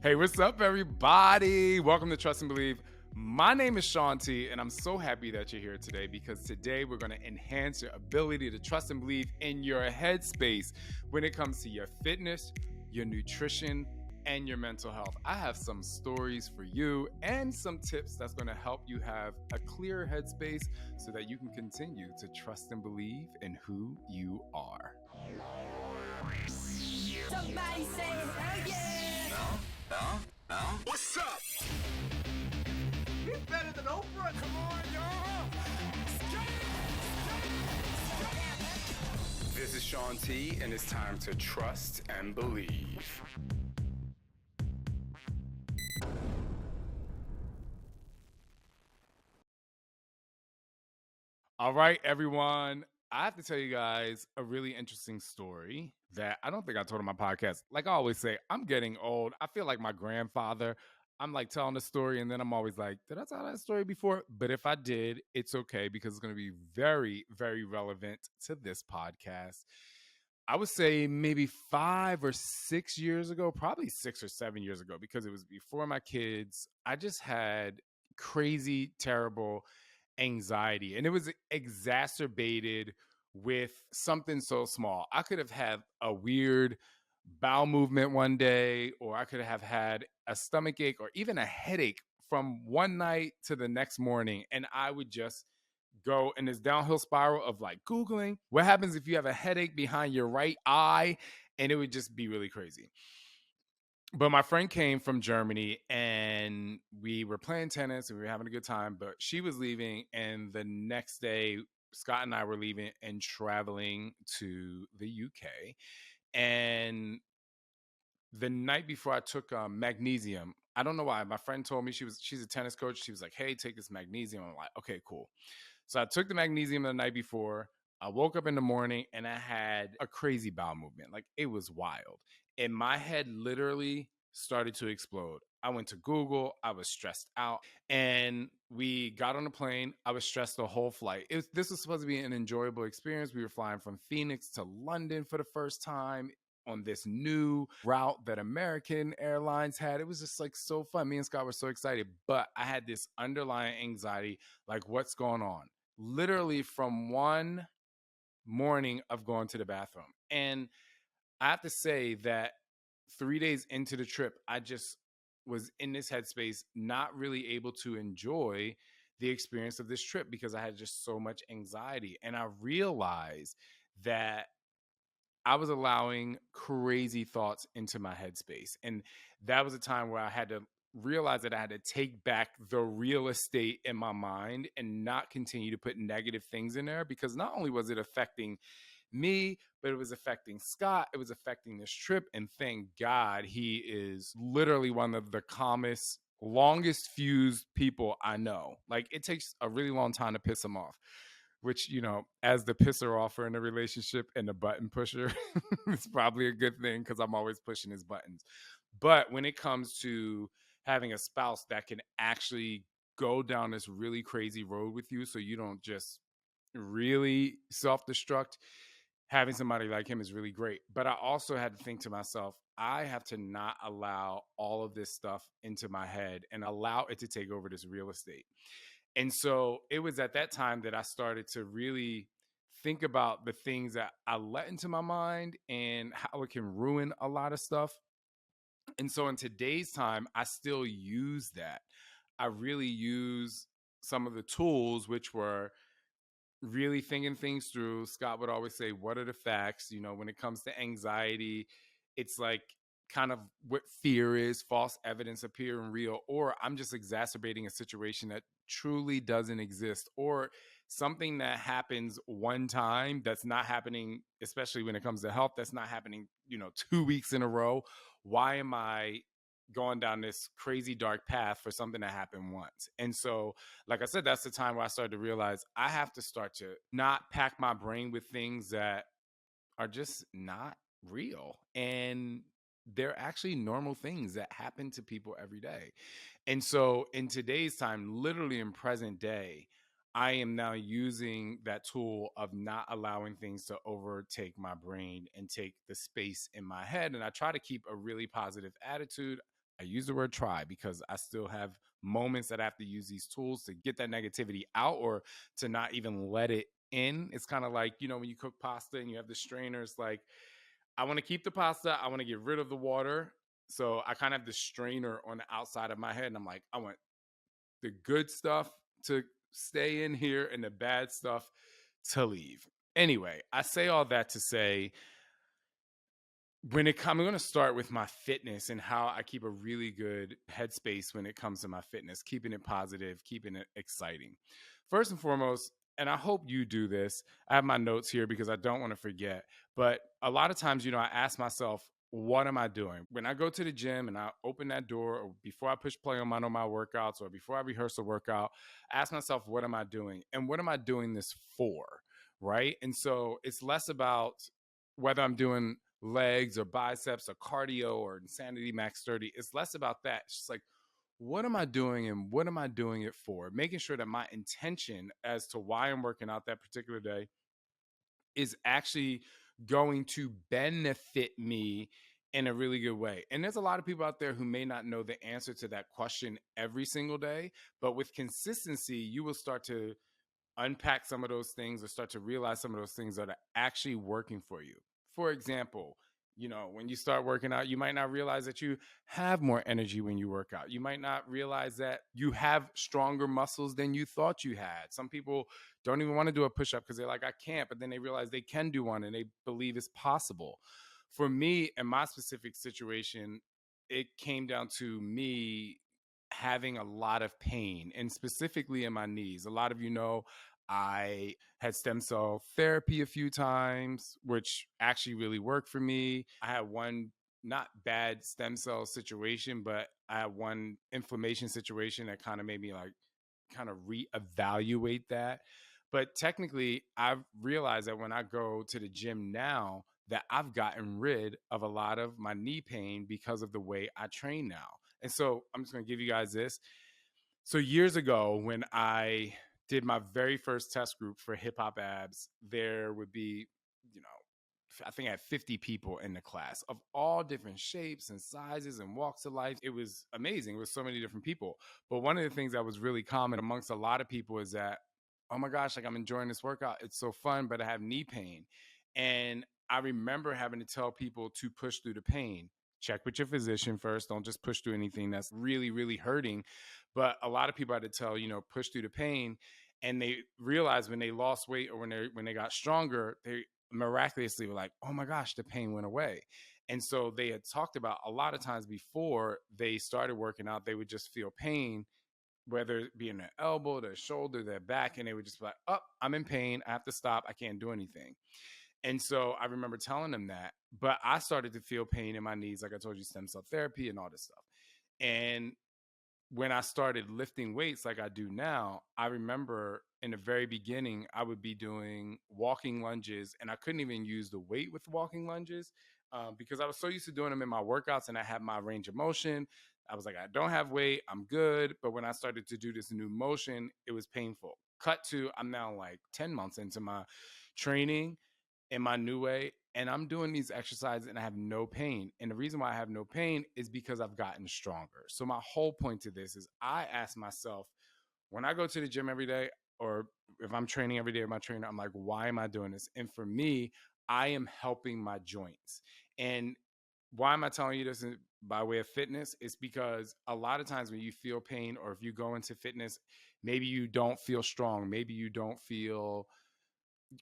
Hey, what's up, everybody? Welcome to Trust and Believe. My name is Shaun T, and I'm so happy that you're here today because today we're going to enhance your ability to trust and believe in your headspace when it comes to your fitness, your nutrition, and your mental health. I have some stories for you and some tips that's going to help you have a clear headspace so that you can continue to trust and believe in who you are. Somebody say hell yeah! Now? What's up? He's better than Oprah. Come on, y'all. This is Shaun T, and it's time to trust and believe. All right, everyone. I have to tell you guys a really interesting story that I don't think I told on my podcast. Like I always say, I'm getting old. I feel like my grandfather. I'm like telling the story, and then I'm always like, did I tell that story before? But if I did, it's okay because it's going to be very, very relevant to this podcast. I would say maybe 5 or 6 years ago, probably 6 or 7 years ago, because it was before my kids. I just had crazy, terrible anxiety, and it was exacerbated with something so small. I could have had a weird bowel movement one day, or I could have had a stomach ache or even a headache from one night to the next morning, and I would just go in this downhill spiral of like Googling what happens if you have a headache behind your right eye, and it would just be really crazy. But my friend came from Germany and we were playing tennis and we were having a good time, but she was leaving. And the next day, Scott and I were leaving and traveling to the UK. And the night before, I took magnesium. I don't know why. My friend told me she's a tennis coach. She was like, hey, take this magnesium. I'm like, okay, cool. So I took the magnesium the night before. I woke up in the morning and I had a crazy bowel movement. Like it was wild. And my head literally started to explode. I went to Google. I was stressed out. And we got on a plane. I was stressed the whole flight. This was supposed to be an enjoyable experience. We were flying from Phoenix to London for the first time on this new route that American Airlines had. It was just like so fun. Me and Scott were so excited. But I had this underlying anxiety, like what's going on? Literally from one morning of going to the bathroom. And I have to say that 3 days into the trip, I just was in this headspace, not really able to enjoy the experience of this trip because I had just so much anxiety. And I realized that I was allowing crazy thoughts into my headspace. And that was a time where I had to realize that I had to take back the real estate in my mind and not continue to put negative things in there, because not only was it affecting me, but it was affecting Scott. It was affecting this trip. And thank God he is literally one of the calmest, longest fused people I know. Like it takes a really long time to piss him off, which, you know, as the pisser offer in a relationship and the button pusher, it's probably a good thing because I'm always pushing his buttons. But when it comes to having a spouse that can actually go down this really crazy road with you so you don't just really self-destruct, having somebody like him is really great. But I also had to think to myself, I have to not allow all of this stuff into my head and allow it to take over this real estate. And so it was at that time that I started to really think about the things that I let into my mind and how it can ruin a lot of stuff. And so in today's time, I still use that. I really use some of the tools, which were really thinking things through. Scott would always say, what are the facts? You know, when it comes to anxiety, it's like kind of what fear is, false evidence appearing real, or I'm just exacerbating a situation that truly doesn't exist, or something that happens one time that's not happening, especially when it comes to health, that's not happening, 2 weeks in a row. Why am I going down this crazy dark path for something that happened once? And so, like I said, that's the time where I started to realize I have to start to not pack my brain with things that are just not real. And they're actually normal things that happen to people every day. And so in today's time, literally in present day, I am now using that tool of not allowing things to overtake my brain and take the space in my head. And I try to keep a really positive attitude. I use the word try because I still have moments that I have to use these tools to get that negativity out or to not even let it in. It's kind of like, when you cook pasta and you have the strainers, like, I want to keep the pasta, I want to get rid of the water. So I kind of have the strainer on the outside of my head, and I'm like, I want the good stuff to stay in here and the bad stuff to leave. Anyway, I say all that to say, I'm going to start with my fitness and how I keep a really good headspace when it comes to my fitness, keeping it positive, keeping it exciting. First and foremost, and I hope you do this, I have my notes here because I don't want to forget, but a lot of times, I ask myself, what am I doing? When I go to the gym and I open that door, or before I push play on my workouts, or before I rehearse a workout, I ask myself, what am I doing? And what am I doing this for? Right. And so it's less about whether I'm doing legs or biceps or cardio or insanity max 30. It's less about that. It's just like, what am I doing and what am I doing it for? Making sure that my intention as to why I'm working out that particular day is actually going to benefit me in a really good way. And there's a lot of people out there who may not know the answer to that question every single day, but with consistency, you will start to unpack some of those things or start to realize some of those things that are actually working for you. For example, when you start working out, you might not realize that you have more energy when you work out. You might not realize that you have stronger muscles than you thought you had. Some people don't even want to do a push up because they're like, I can't, but then they realize they can do one and they believe it's possible. For me, in my specific situation, it came down to me having a lot of pain, and specifically in my knees. A lot of I had stem cell therapy a few times, which actually really worked for me. I had one not bad stem cell situation, but I had one inflammation situation that kind of made me like kind of reevaluate that. But technically, I've realized that when I go to the gym now, that I've gotten rid of a lot of my knee pain because of the way I train now. And so I'm just going to give you guys this. So years ago, when I did my very first test group for hip hop abs, there would be, you know, I think I had 50 people in the class of all different shapes and sizes and walks of life. It was amazing. It was so many different people. But one of the things that was really common amongst a lot of people is that, oh my gosh, like I'm enjoying this workout. It's so fun, but I have knee pain. And I remember having to tell people to push through the pain. Check with your physician first. Don't just push through anything that's really, really hurting. But a lot of people had to tell, push through the pain. And they realized when they lost weight or when they got stronger, they miraculously were like, oh my gosh, the pain went away. And so they had talked about a lot of times before they started working out, they would just feel pain, whether it be in their elbow, their shoulder, their back, and they would just be like, oh, I'm in pain. I have to stop. I can't do anything. And so I remember telling them that, but I started to feel pain in my knees, like I told you, stem cell therapy and all this stuff. And when I started lifting weights like I do now, I remember in the very beginning, I would be doing walking lunges and I couldn't even use the weight with walking lunges because I was so used to doing them in my workouts and I had my range of motion. I was like, I don't have weight, I'm good. But when I started to do this new motion, it was painful. Cut to, I'm now like 10 months into my training in my new way. And I'm doing these exercises and I have no pain. And the reason why I have no pain is because I've gotten stronger. So my whole point to this is I ask myself, when I go to the gym every day, or if I'm training every day with my trainer, I'm like, why am I doing this? And for me, I am helping my joints. And why am I telling you this by way of fitness? It's because a lot of times when you feel pain or if you go into fitness, maybe you don't feel strong, maybe you don't feel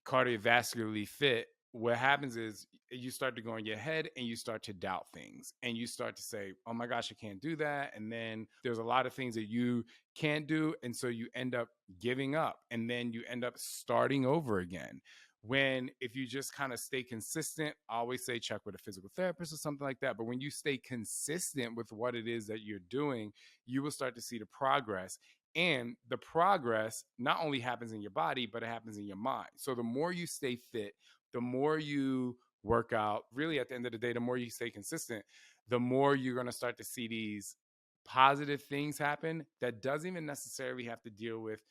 cardiovascularly fit. What happens is you start to go in your head and you start to doubt things and you start to say, oh my gosh, I can't do that. And then there's a lot of things that you can't do. And so you end up giving up and then you end up starting over again. When if you just kind of stay consistent, I always say check with a physical therapist or something like that. But when you stay consistent with what it is that you're doing, you will start to see the progress. And the progress not only happens in your body, but it happens in your mind. So the more you stay fit, the more you work out, really at the end of the day, the more you stay consistent, the more you're going to start to see these positive things happen that doesn't even necessarily have to deal with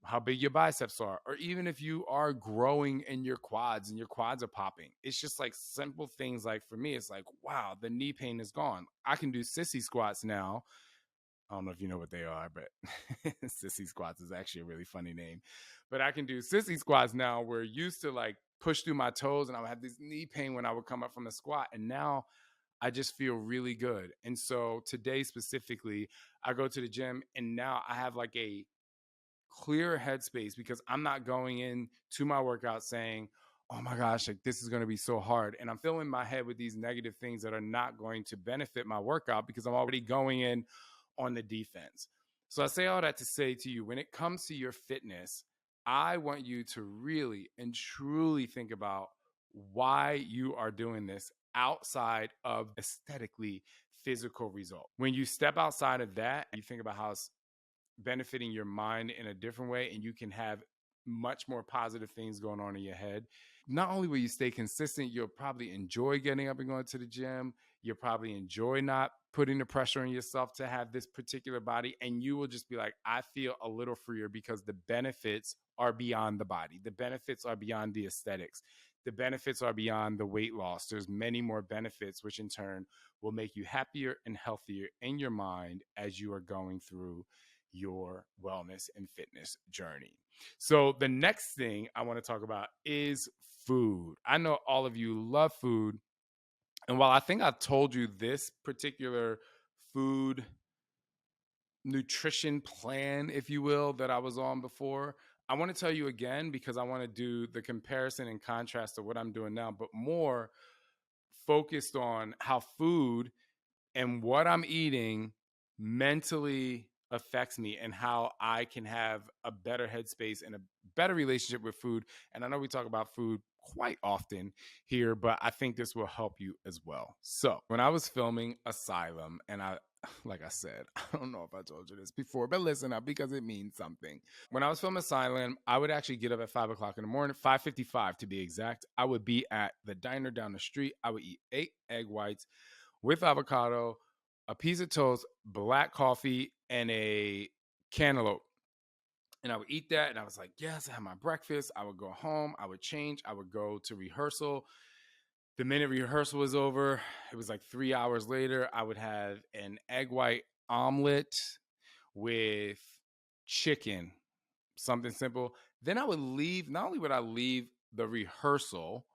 how big your biceps are, or even if you are growing in your quads and your quads are popping. It's just like simple things. Like for me, it's like, wow, the knee pain is gone. I can do sissy squats now. I don't know if you know what they are, but sissy squats is actually a really funny name. But I can do sissy squats now, where used to like push through my toes and I would have this knee pain when I would come up from the squat. And now I just feel really good. And so today specifically, I go to the gym and now I have like a clear headspace because I'm not going in to my workout saying, oh my gosh, like this is going to be so hard. And I'm filling my head with these negative things that are not going to benefit my workout because I'm already going in on the defense. So I say all that to say to you, when it comes to your fitness, I want you to really and truly think about why you are doing this outside of aesthetically physical result. When you step outside of that, you think about how it's benefiting your mind in a different way, and you can have much more positive things going on in your head. Not only will you stay consistent, you'll probably enjoy getting up and going to the gym. You'll probably enjoy not putting the pressure on yourself to have this particular body. And you will just be like, I feel a little freer because the benefits are beyond the body. The benefits are beyond the aesthetics. The benefits are beyond the weight loss. There's many more benefits, which in turn will make you happier and healthier in your mind as you are going through your wellness and fitness journey. So the next thing I want to talk about is food. I know all of you love food. And while I think I told you this particular food nutrition plan, if you will, that I was on before, I want to tell you again because I want to do the comparison and contrast to what I'm doing now, but more focused on how food and what I'm eating mentally affects me and how I can have a better headspace and a better relationship with food. And I know we talk about food quite often here, but I think this will help you as well. So when I was filming Asylum, and like I said, I don't know if I told you this before, but listen up because it means something. When I was filming Asylum, I would actually get up at 5 o'clock in the morning, 5:55 to be exact. I would be at the diner down the street. I would eat 8 egg whites with avocado, a piece of toast, black coffee, and a cantaloupe. And I would eat that. And I was like, yes, I have my breakfast. I would go home. I would change. I would go to rehearsal. The minute rehearsal was over, it was like 3 hours later, I would have an egg white omelet with chicken, something simple. Then I would leave. Not only would I leave the rehearsal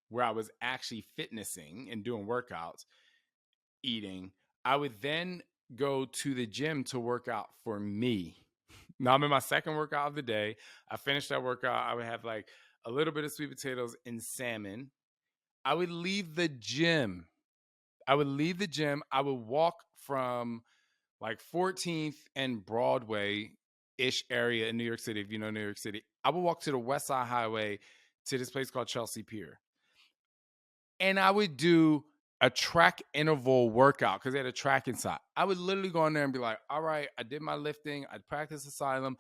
where I was actually fitnessing and doing workouts, eating, I would then go to the gym to work out for me. Now I'm in my second workout of the day. I finished that workout. I would have like a little bit of sweet potatoes and salmon. I would leave the gym. I would walk from like 14th and Broadway ish area in New York City. If you know New York City, I would walk to the West Side Highway to this place called Chelsea Pier. And I would do a track interval workout because they had a track inside. I would literally go in there and be like, all right, I did my lifting. I practiced Asylum.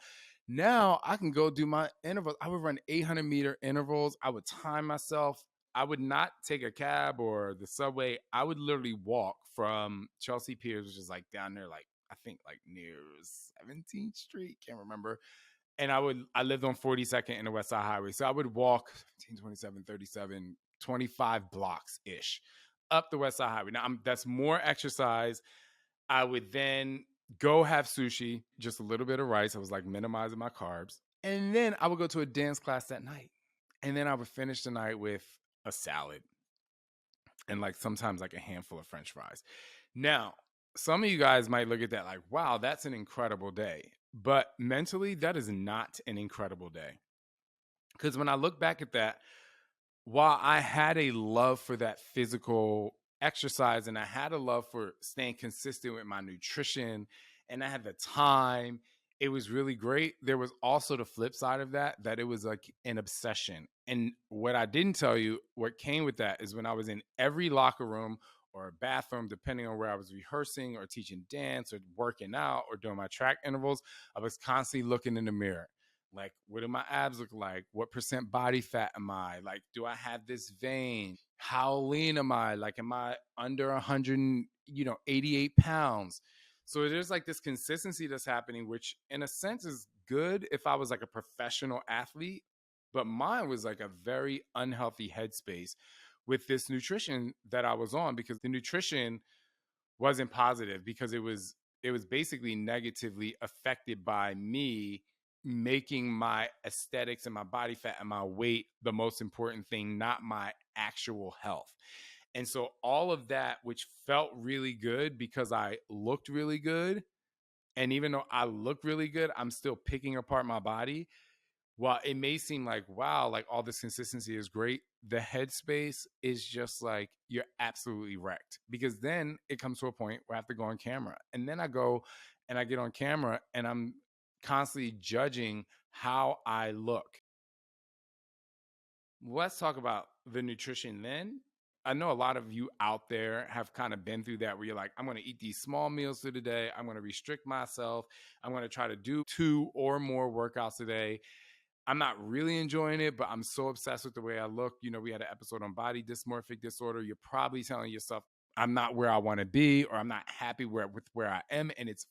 Now I can go do my intervals. I would run 800-meter intervals. I would time myself. I would not take a cab or the subway. I would literally walk from Chelsea Piers, which is like down there, like I think like near 17th Street. Can't remember. And I lived on 42nd in the West Side Highway. So I would walk 15, 27, 37, 25 blocks ish up the West Side Highway. Now that's more exercise. I would then go have sushi, just a little bit of rice. I was like minimizing my carbs. And then I would go to a dance class that night. And then I would finish the night with a salad and like sometimes like a handful of French fries. Now, some of you guys might look at that like, wow, that's an incredible day. But mentally, that is not an incredible day. Because when I look back at that, while I had a love for that physical exercise and I had a love for staying consistent with my nutrition and I had the time, it was really great. There was also the flip side of that it was like an obsession. And what I didn't tell you, what came with that is when I was in every locker room or bathroom, depending on where I was rehearsing or teaching dance or working out or doing my track intervals, I was constantly looking in the mirror. Like, what do my abs look like? What % body fat am I? Like, do I have this vein? How lean am I? Like, am I under 188 pounds? So there's like this consistency that's happening, which in a sense is good if I was like a professional athlete. But mine was like a very unhealthy headspace with this nutrition that I was on, because the nutrition wasn't positive, because it was basically negatively affected by me making my aesthetics and my body fat and my weight the most important thing, not my actual health. And so all of that, which felt really good because I looked really good, and even though I look really good, I'm still picking apart my body. While it may seem like, wow, like all this consistency is great, the headspace is just like, you're absolutely wrecked. Because then it comes to a point where I have to go on camera. And then I go and I get on camera and I'm constantly judging how I look. Let's talk about the nutrition then. I know a lot of you out there have kind of been through that, where you're like, I'm going to eat these small meals through the day. I'm going to restrict myself. I'm going to try to do 2 or more workouts a day. I'm not really enjoying it, but I'm so obsessed with the way I look. We had an episode on body dysmorphic disorder. You're probably telling yourself, I'm not where I want to be, or I'm not happy with where I am. And it's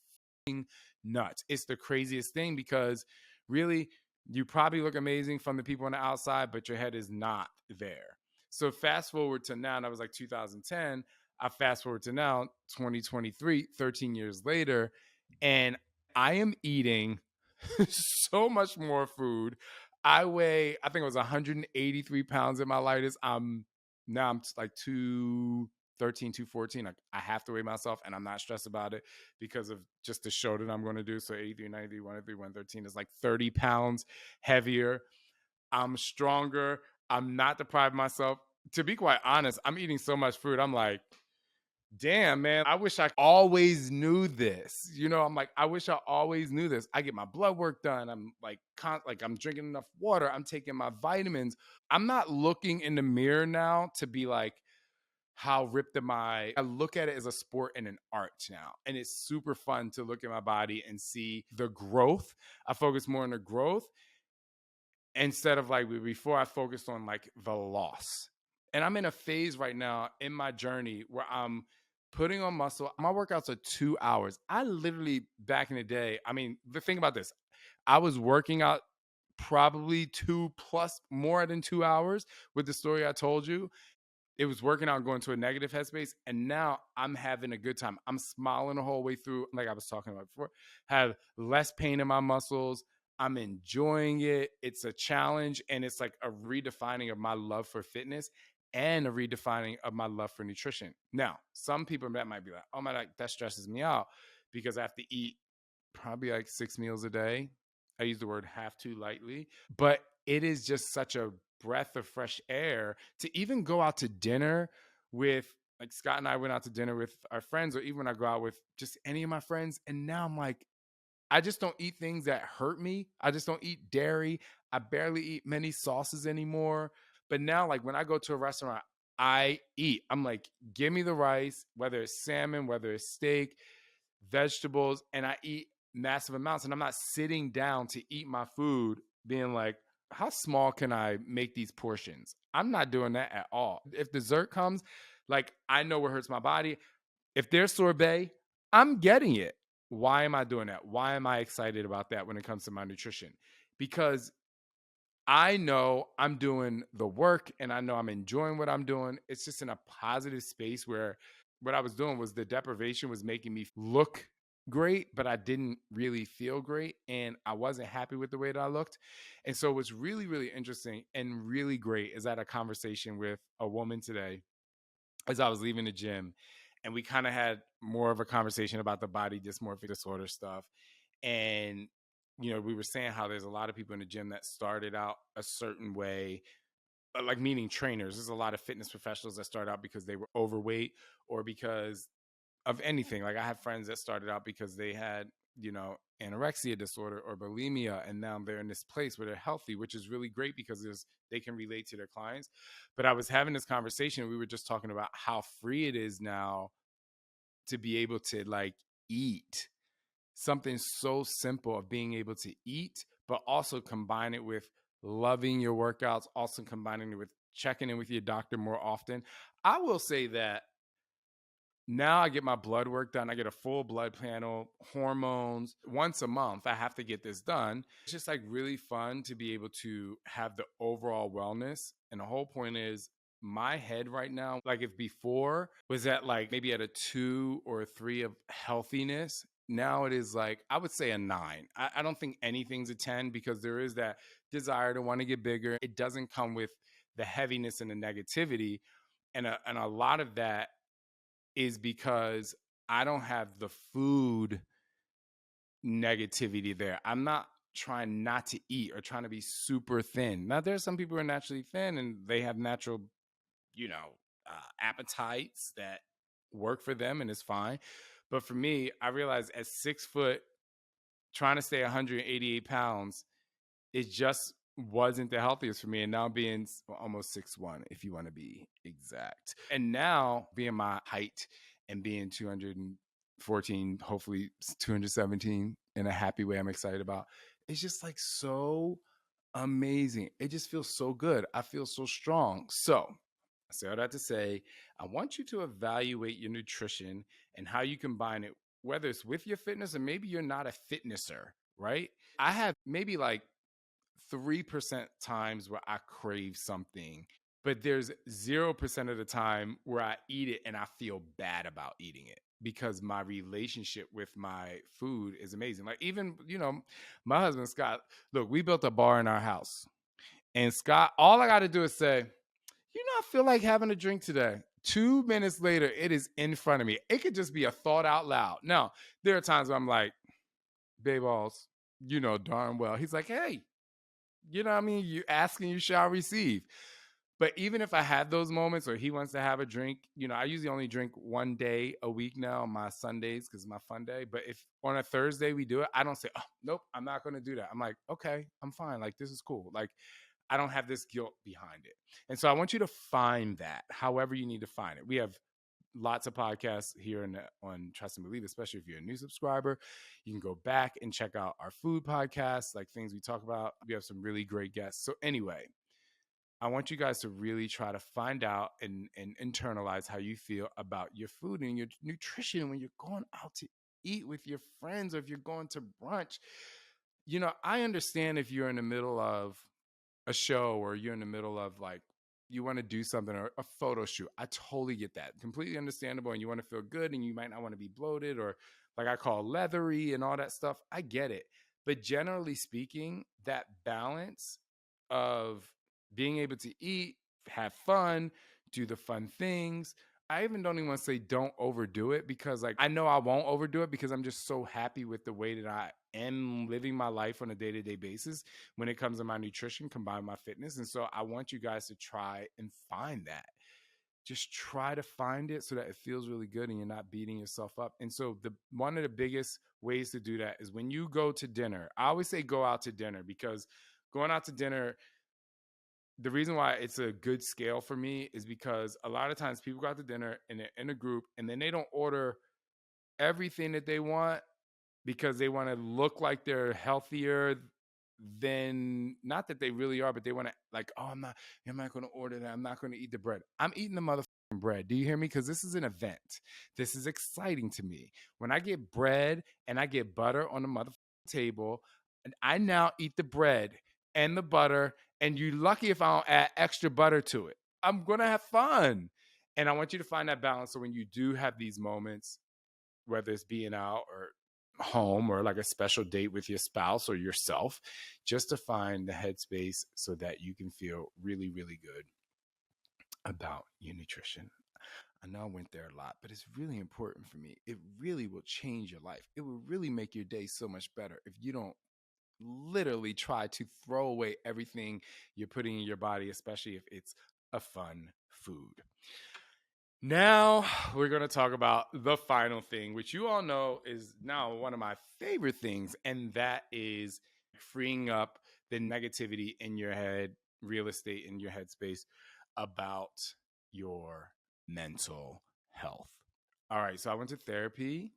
nuts. It's the craziest thing, because really, you probably look amazing from the people on the outside, but your head is not there. So fast forward to now, and that was like 2010. I fast forward to now, 2023, 13 years later, and I am eating so much more food. I think it was 183 pounds at my lightest. I'm like 213, 214. I have to weigh myself, and I'm not stressed about it because of just the show that I'm going to do. So 83, 93, 103, 113 is like 30 pounds heavier. I'm stronger. I'm not deprived myself. To be quite honest, I'm eating so much food. I'm like, damn, man, I wish I always knew this. I'm like, I wish I always knew this. I get my blood work done. I'm like, I'm drinking enough water. I'm taking my vitamins. I'm not looking in the mirror now to be like, how ripped am I? I look at it as a sport and an art now. And it's super fun to look at my body and see the growth. I focus more on the growth instead of like before I focused on like the loss. And I'm in a phase right now in my journey where I'm putting on muscle. My workouts are 2 hours. I literally, back in the day, I mean, the thing about this, I was working out probably 2 plus more than 2 hours with the story I told you. It was working out, going to a negative headspace, and now I'm having a good time. I'm smiling the whole way through, like I was talking about before. Have less pain in my muscles. I'm enjoying it. It's a challenge, and it's like a redefining of my love for fitness and a redefining of my love for nutrition. Now, some people that might be like, "Oh my God, that stresses me out," because I have to eat probably like 6 meals a day. I use the word have to lightly, but it is just such a breath of fresh air to even go out to dinner with, like, Scott and I went out to dinner with our friends, or even when I go out with just any of my friends. And now I'm like, I just don't eat things that hurt me. I just don't eat dairy. I barely eat many sauces anymore. But now, like, when I go to a restaurant, I eat. I'm like, give me the rice, whether it's salmon, whether it's steak, vegetables, and I eat massive amounts. And I'm not sitting down to eat my food being like, how small can I make these portions? I'm not doing that at all. If dessert comes, like, I know what hurts my body. If there's sorbet, I'm getting it. Why am I doing that? Why am I excited about that when it comes to my nutrition? Because I know I'm doing the work and I know I'm enjoying what I'm doing. It's just in a positive space where what I was doing was the deprivation was making me look great, but I didn't really feel great. And I wasn't happy with the way that I looked. And so what's really, really interesting and really great is I had a conversation with a woman today as I was leaving the gym. And we kind of had more of a conversation about the body dysmorphic disorder stuff. And, we were saying how there's a lot of people in the gym that started out a certain way, like, meaning trainers. There's a lot of fitness professionals that start out because they were overweight or because of anything. Like, I have friends that started out because they had, anorexia disorder or bulimia, and now they're in this place where they're healthy, which is really great because they can relate to their clients. But I was having this conversation. We were just talking about how free it is now to be able to, like, eat something so simple of being able to eat, but also combine it with loving your workouts, also combining it with checking in with your doctor more often. I will say that Now I get my blood work done. I get a full blood panel, hormones. Once a month, I have to get this done. It's just like really fun to be able to have the overall wellness. And the whole point is my head right now, like if before was at like maybe at a 2 or a 3 of healthiness, now it is like, I would say a 9. I don't think anything's a 10 because there is that desire to want to get bigger. It doesn't come with the heaviness and the negativity. And a lot of that is because I don't have the food negativity there. I'm not trying not to eat or trying to be super thin. Now, there's some people who are naturally thin and they have natural, appetites that work for them and it's fine. But for me, I realized at 6 foot, trying to stay 188 pounds, it just wasn't the healthiest for me. And now being almost 6'1", if you want to be exact. And now being my height and being 214, hopefully 217 in a happy way I'm excited about, it's just like so amazing. It just feels so good. I feel so strong. So I say all that to say, I want you to evaluate your nutrition and how you combine it, whether it's with your fitness or maybe you're not a fitnesser, right? I have maybe like 3% times where I crave something, but there's 0% of the time where I eat it and I feel bad about eating it because my relationship with my food is amazing. Like even, my husband, Scott, look, we built a bar in our house and Scott, all I got to do is say, I feel like having a drink today. 2 minutes later, it is in front of me. It could just be a thought out loud. Now, there are times where I'm like, babe balls, darn well. He's like, hey, you know what I mean? You ask and you shall receive. But even if I have those moments or he wants to have a drink, I usually only drink one day a week now on my Sundays because it's my fun day. But if on a Thursday we do it, I don't say, oh, nope, I'm not going to do that. I'm like, okay, I'm fine. Like, this is cool. Like, I don't have this guilt behind it. And so I want you to find that however you need to find it. We have lots of podcasts here on Trust and Believe, especially if you're a new subscriber. You can go back and check out our food podcasts, like things we talk about. We have some really great guests. So anyway, I want you guys to really try to find out and internalize how you feel about your food and your nutrition when you're going out to eat with your friends or if you're going to brunch. I understand if you're in the middle of a show or you're in the middle of like you want to do something or a photo shoot. I totally get that. Completely understandable. And you want to feel good and you might not want to be bloated or like I call leathery and all that stuff. I get it. But generally speaking, that balance of being able to eat, have fun, do the fun things. I even don't even want to say don't overdo it because like I know I won't overdo it because I'm just so happy with the way that I am living my life on a day-to-day basis when it comes to my nutrition combined with my fitness. And so I want you guys to try and find that. Just try to find it so that it feels really good and you're not beating yourself up. And so one of the biggest ways to do that is when you go to dinner. I always say go out to dinner because going out to dinner, the reason why it's a good scale for me is because a lot of times people go out to dinner and they're in a group and then they don't order everything that they want because they want to look like they're healthier than not that they really are, but they want to like, oh, I'm not going to order that. I'm not going to eat the bread. I'm eating the motherfucking bread. Do you hear me? Because this is an event. This is exciting to me. When I get bread and I get butter on the motherfucking table, and I now eat the bread and the butter, and you're lucky if I don't add extra butter to it. I'm going to have fun. And I want you to find that balance. So when you do have these moments, whether it's being out or home or like a special date with your spouse or yourself, just to find the headspace so that you can feel really, really good about your nutrition. I know I went there a lot, but it's really important for me. It really will change your life. It will really make your day so much better if you don't literally try to throw away everything you're putting in your body, especially if it's a fun food. Now we're going to talk about the final thing, which you all know is now one of my favorite things, and that is freeing up the negativity in your head, real estate in your headspace about your mental health. All right, so I went to therapy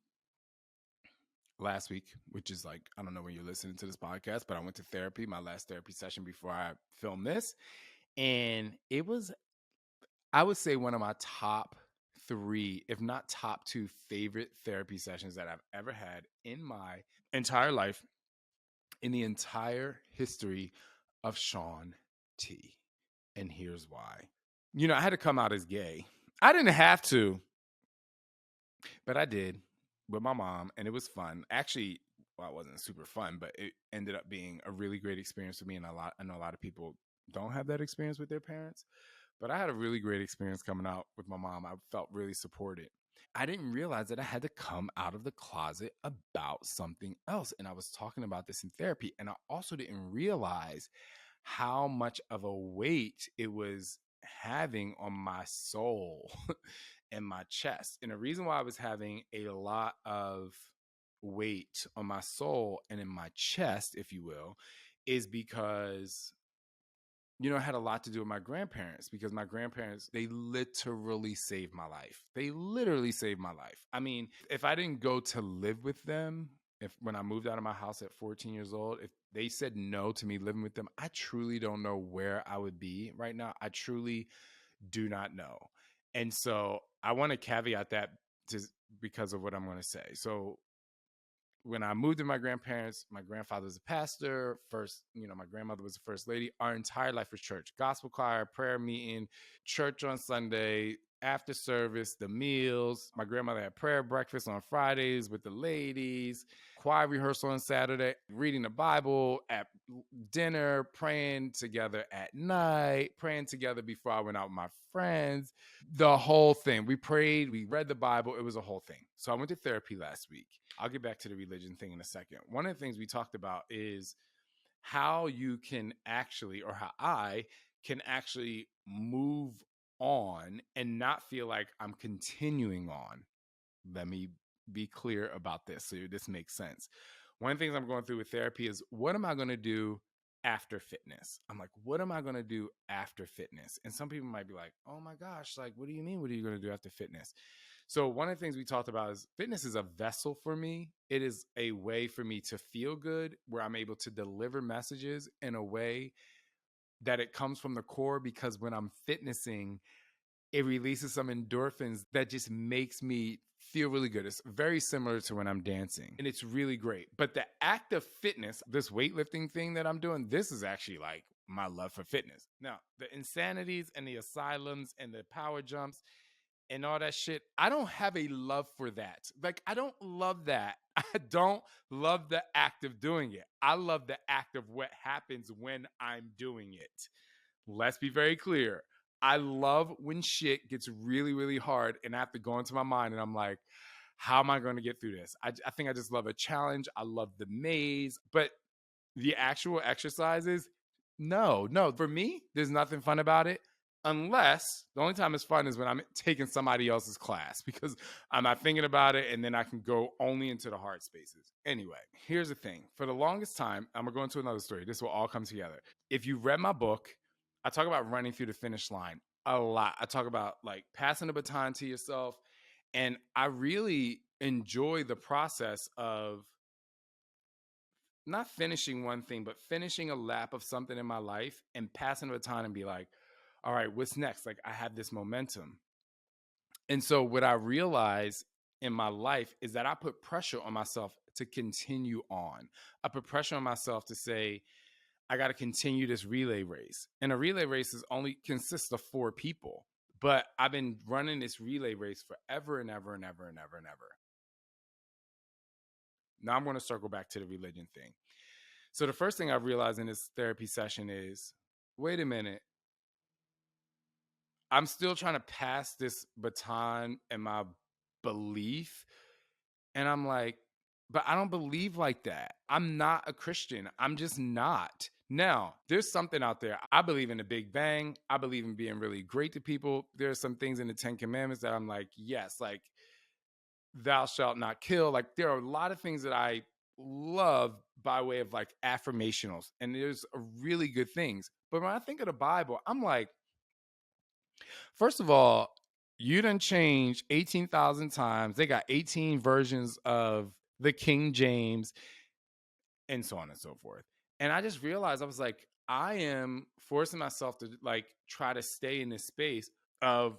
last week, which is like, I don't know when you're listening to this podcast, but I went to therapy, my last therapy session before I filmed this. And it was, I would say, one of my top three, if not top two, favorite therapy sessions that I've ever had in my entire life, in the entire history of Shaun T. And here's why. I had to come out as gay. I didn't have to, but I did with my mom, and it was fun. Actually, well, it wasn't super fun, but it ended up being a really great experience for me. And I know a lot of people don't have that experience with their parents, but I had a really great experience coming out with my mom. I felt really supported. I didn't realize that I had to come out of the closet about something else. And I was talking about this in therapy. And I also didn't realize how much of a weight it was having on my soul and my chest. And the reason why I was having a lot of weight on my soul and in my chest, if you will, is because it had a lot to do with my grandparents, because my grandparents, they literally saved my life. They literally saved my life. I mean, if I didn't go to live with them, if when I moved out of my house at 14 years old, if they said no to me living with them, I truly don't know where I would be right now. I truly do not know. And so I want to caveat that just because of what I'm going to say. So when I moved to my grandparents, my grandfather was a pastor. First, my grandmother was the first lady. Our entire life was church, gospel choir, prayer meeting, church on Sunday, after service, the meals. My grandmother had prayer breakfast on Fridays with the ladies, choir rehearsal on Saturday, reading the Bible at dinner, praying together at night, praying together before I went out with my friends. The whole thing. We prayed, we read the Bible. It was a whole thing. So I went to therapy last week. I'll get back to the religion thing in a second. One of the things we talked about is how you can actually, or how I can actually move on and not feel like I'm continuing on. Let me be clear about this so this makes sense. One of the things I'm going through with therapy is, what am I going to do after fitness? I'm like, what am I going to do after fitness? And some people might be like, oh my gosh, like, what do you mean? What are you going to do after fitness? So one of the things we talked about is fitness is a vessel for me. It is a way for me to feel good, where I'm able to deliver messages in a way that it comes from the core, because when I'm fitnessing, it releases some endorphins that just makes me feel really good. It's very similar to when I'm dancing, and it's really great. But the act of fitness, this weightlifting thing that I'm doing, this is actually like my love for fitness. Now, the insanities and the asylums and the power jumps and all that shit, I don't have a love for that. Like, I don't love that. I don't love the act of doing it. I love the act of what happens when I'm doing it. Let's be very clear. I love when shit gets really, really hard and I have to go into my mind and I'm like, how am I going to get through this? I think I just love a challenge. I love the maze, but the actual exercises, no. For me, there's nothing fun about it. Unless the only time it's fun is when I'm taking somebody else's class, because I'm not thinking about it and then I can go only into the hard spaces. Anyway, here's the thing. For the longest time, I'm going to go into another story. This will all come together. If you read my book, I talk about running through the finish line a lot. I talk about like passing the baton to yourself. And I really enjoy the process of not finishing one thing, but finishing a lap of something in my life and passing the baton and be like, all right, what's next? Like, I have this momentum. And so what I realize in my life is that I put pressure on myself to continue on. I put pressure on myself to say, I got to continue this relay race. And a relay race is only consists of 4 people. But I've been running this relay race forever and ever and ever and ever and ever. Now I'm going to circle back to the religion thing. So the first thing I realized in this therapy session is, wait a minute. I'm still trying to pass this baton and my belief. And I'm like, but I don't believe like that. I'm not a Christian. I'm just not. Now, there's something out there. I believe in the Big Bang. I believe in being really great to people. There's some things in the 10 Commandments that I'm like, yes, like thou shalt not kill. Like, there are a lot of things that I love by way of like affirmationals. And there's really good things. But when I think of the Bible, I'm like, first of all, you done changed 18,000 times. They got 18 versions of the King James and so on and so forth. And I just realized, I was like, I am forcing myself to like try to stay in this space of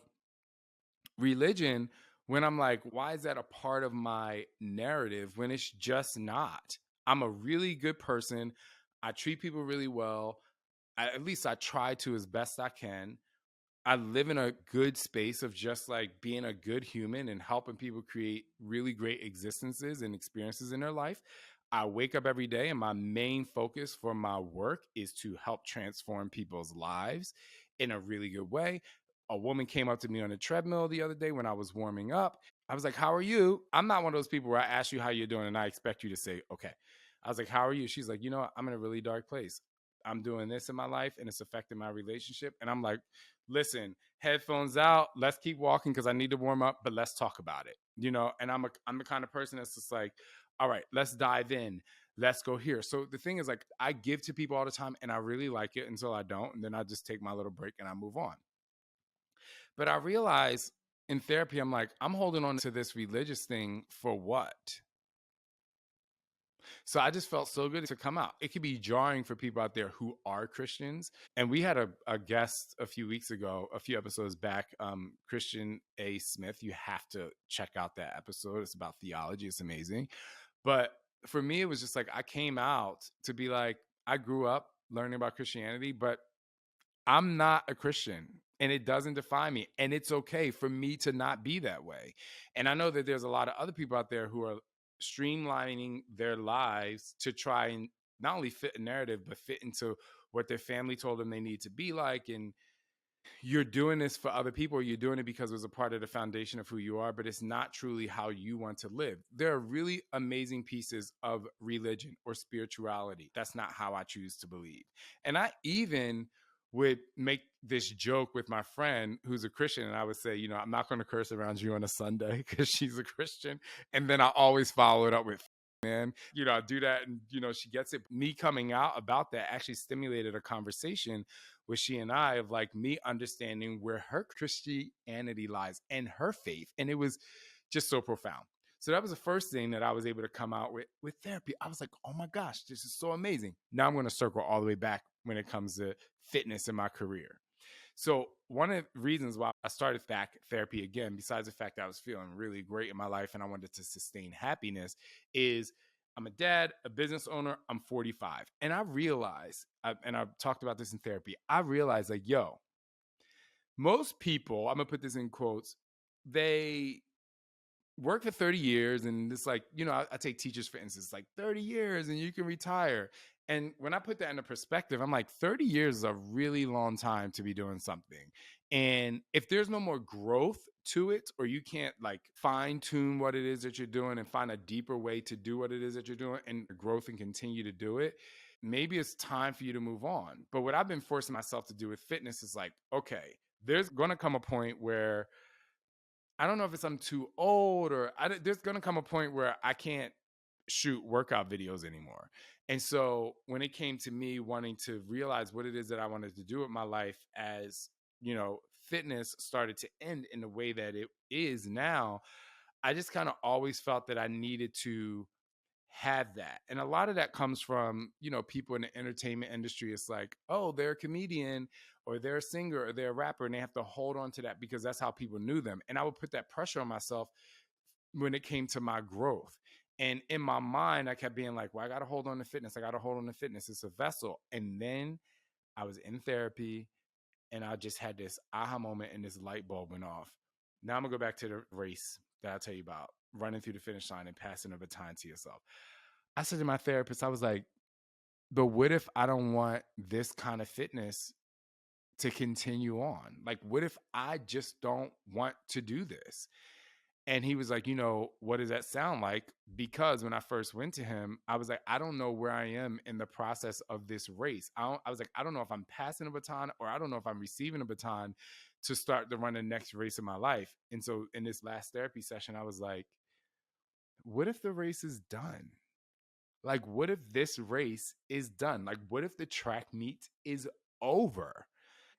religion, when I'm like, why is that a part of my narrative when it's just not? I'm a really good person. I treat people really well. At least I try to as best I can. I live in a good space of just like being a good human and helping people create really great existences and experiences in their life. I wake up every day and my main focus for my work is to help transform people's lives in a really good way. A woman came up to me on a treadmill the other day when I was warming up. I was like, "How are you?" I'm not one of those people where I ask you how you're doing and I expect you to say, "Okay." I was like, "How are you?" She's like, "You know what? I'm in a really dark place. I'm doing this in my life and it's affecting my relationship." And I'm like, listen, headphones out, let's keep walking because I need to warm up, but let's talk about it. And I'm the kind of person that's just like, all right, let's dive in. Let's go here. So the thing is, like, I give to people all the time and I really like it until I don't. And then I just take my little break and I move on. But I realize in therapy, I'm like, I'm holding on to this religious thing for what? So I just felt so good to come out. It could be jarring for people out there who are Christians. And we had a guest a few weeks ago, a few episodes back, Christian A. Smith. You have to check out that episode. It's about theology. It's amazing. But for me, it was just like I came out to be like, I grew up learning about Christianity, but I'm not a Christian and it doesn't define me. And it's okay for me to not be that way. And I know that there's a lot of other people out there who are streamlining their lives to try and not only fit a narrative, but fit into what their family told them they need to be like. And you're doing this for other people, or you're doing it because it was a part of the foundation of who you are, but it's not truly how you want to live. There are really amazing pieces of religion or spirituality. That's not how I choose to believe. And I even would make this joke with my friend who's a Christian, and I would say, I'm not going to curse around you on a Sunday because she's a Christian. And then I always follow it up with, man, I do that. And, she gets it. Me coming out about that actually stimulated a conversation with she and I of like me understanding where her Christianity lies and her faith. And it was just so profound. So that was the first thing that I was able to come out with therapy. I was like, oh my gosh, this is so amazing. Now I'm going to circle all the way back when it comes to fitness in my career. So one of the reasons why I started back therapy again, besides the fact that I was feeling really great in my life and I wanted to sustain happiness, is I'm a dad, a business owner, I'm 45. And I realized, and I've talked about this in therapy, I realized like, most people, I'm going to put this in quotes, they work for 30 years and it's like, I take teachers for instance, like 30 years and you can retire. And when I put that into perspective, I'm like, 30 years is a really long time to be doing something. And if there's no more growth to it, or you can't like fine tune what it is that you're doing and find a deeper way to do what it is that you're doing and growth and continue to do it, maybe it's time for you to move on. But what I've been forcing myself to do with fitness is like, okay, there's going to come a point where I don't know if it's I'm too old or there's going to come a point where I can't shoot workout videos anymore. And so when it came to me wanting to realize what it is that I wanted to do with my life as, fitness started to end in the way that it is now, I just kind of always felt that I needed to have that. And a lot of that comes from, people in the entertainment industry. It's like, oh, they're a comedian or they're a singer or they're a rapper, and they have to hold on to that because that's how people knew them. And I would put that pressure on myself when it came to my growth. And in my mind, I kept being like, well, I got to hold on to fitness. I got to hold on to fitness. It's a vessel. And then I was in therapy and I just had this aha moment and this light bulb went off. Now I'm going to go back to the race that I tell you about, running through the finish line and passing a baton to yourself. I said to my therapist, I was like, but what if I don't want this kind of fitness to continue on? Like, what if I just don't want to do this? And he was like, what does that sound like? Because when I first went to him, I was like, I don't know where I am in the process of this race. I was like, I don't know if I'm passing a baton or I don't know if I'm receiving a baton to start to run the next race of my life. And so in this last therapy session, I was like, what if the race is done? Like, what if this race is done? Like, what if the track meet is over?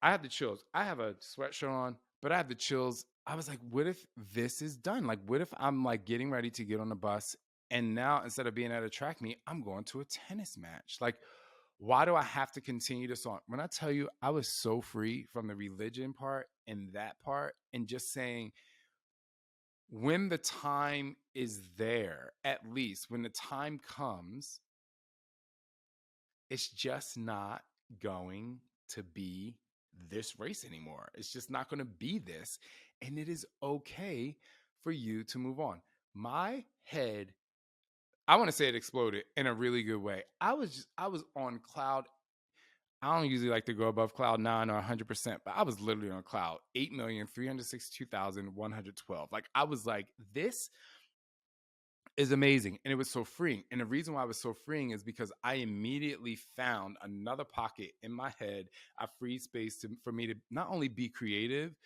I have the chills. I have a sweatshirt on, but I have the chills. I was like, what if this is done? Like, what if I'm like getting ready to get on the bus and now instead of being at a track meet, I'm going to a tennis match? Like, why do I have to continue this on? When I tell you, I was so free from the religion part and that part and just saying, when the time is there, at least when the time comes, it's just not going to be this race anymore. It's just not going to be this. And it is okay for you to move on. My head, I want to say it exploded in a really good way. I was on cloud. I don't usually like to go above cloud 9 or 100%, but I was literally on cloud 8,362,112. Like, I was like, this is amazing. And it was so freeing. And the reason why it was so freeing is because I immediately found another pocket in my head. I freed space for me to not only be creative,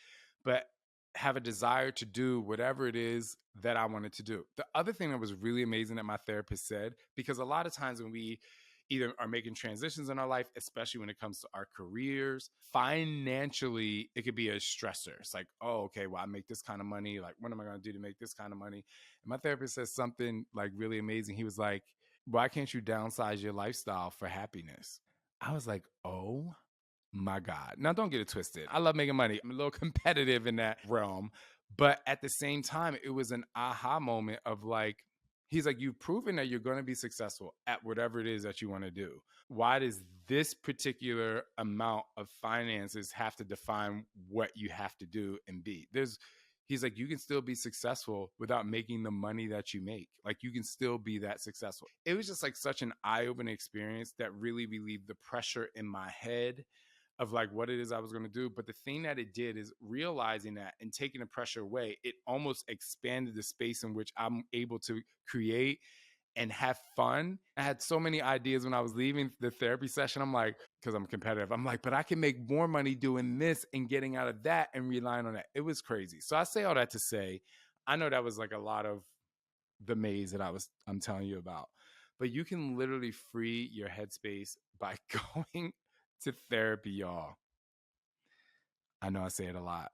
but have a desire to do whatever it is that I wanted to do. The other thing that was really amazing that my therapist said, because a lot of times when we either are making transitions in our life, especially when it comes to our careers, financially, it could be a stressor. It's like, oh, okay, well, I make this kind of money. Like, what am I going to do to make this kind of money? And my therapist says something like really amazing. He was like, why can't you downsize your lifestyle for happiness? I was like, oh my God. Now, don't get it twisted. I love making money. I'm a little competitive in that realm. But at the same time, it was an aha moment of like, he's like, you've proven that you're going to be successful at whatever it is that you want to do. Why does this particular amount of finances have to define what you have to do and be? He's like, you can still be successful without making the money that you make. Like, you can still be that successful. It was just like such an eye-opening experience that really relieved the pressure in my head of like what it is I was going to do. But the thing that it did is realizing that and taking the pressure away, it almost expanded the space in which I'm able to create and have fun. I had so many ideas when I was leaving the therapy session. I'm like, because I'm competitive, I'm like, but I can make more money doing this and getting out of that and relying on that. It was crazy. So I say all that to say, I know that was like a lot of the maze that I'm telling you about, but you can literally free your headspace by going to therapy, y'all. I know I say it a lot,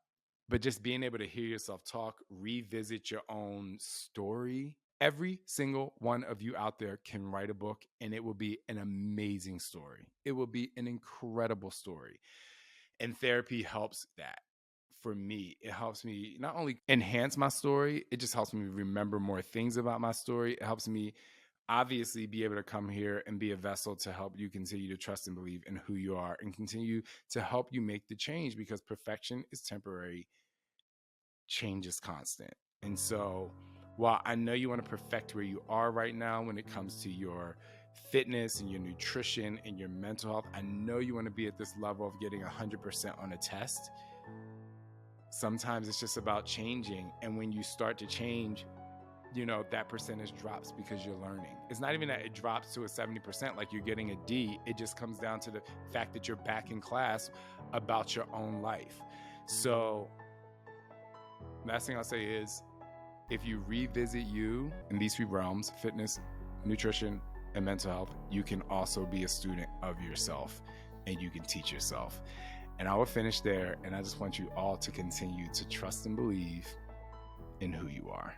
but just being able to hear yourself talk, revisit your own story. Every single one of you out there can write a book and it will be an amazing story. It will be an incredible story. And therapy helps that. For me, it helps me not only enhance my story, it just helps me remember more things about my story. It helps me obviously be able to come here and be a vessel to help you continue to trust and believe in who you are and continue to help you make the change, because perfection is temporary, change is constant. And so while I know you want to perfect where you are right now when it comes to your fitness and your nutrition and your mental health, I know you want to be at this level of getting 100% on a test. Sometimes it's just about changing. And when you start to change, that percentage drops because you're learning. It's not even that it drops to a 70%, like you're getting a D. It just comes down to the fact that you're back in class about your own life. So last thing I'll say is, if you revisit you in these three realms, fitness, nutrition, and mental health, you can also be a student of yourself and you can teach yourself. And I will finish there. And I just want you all to continue to trust and believe in who you are.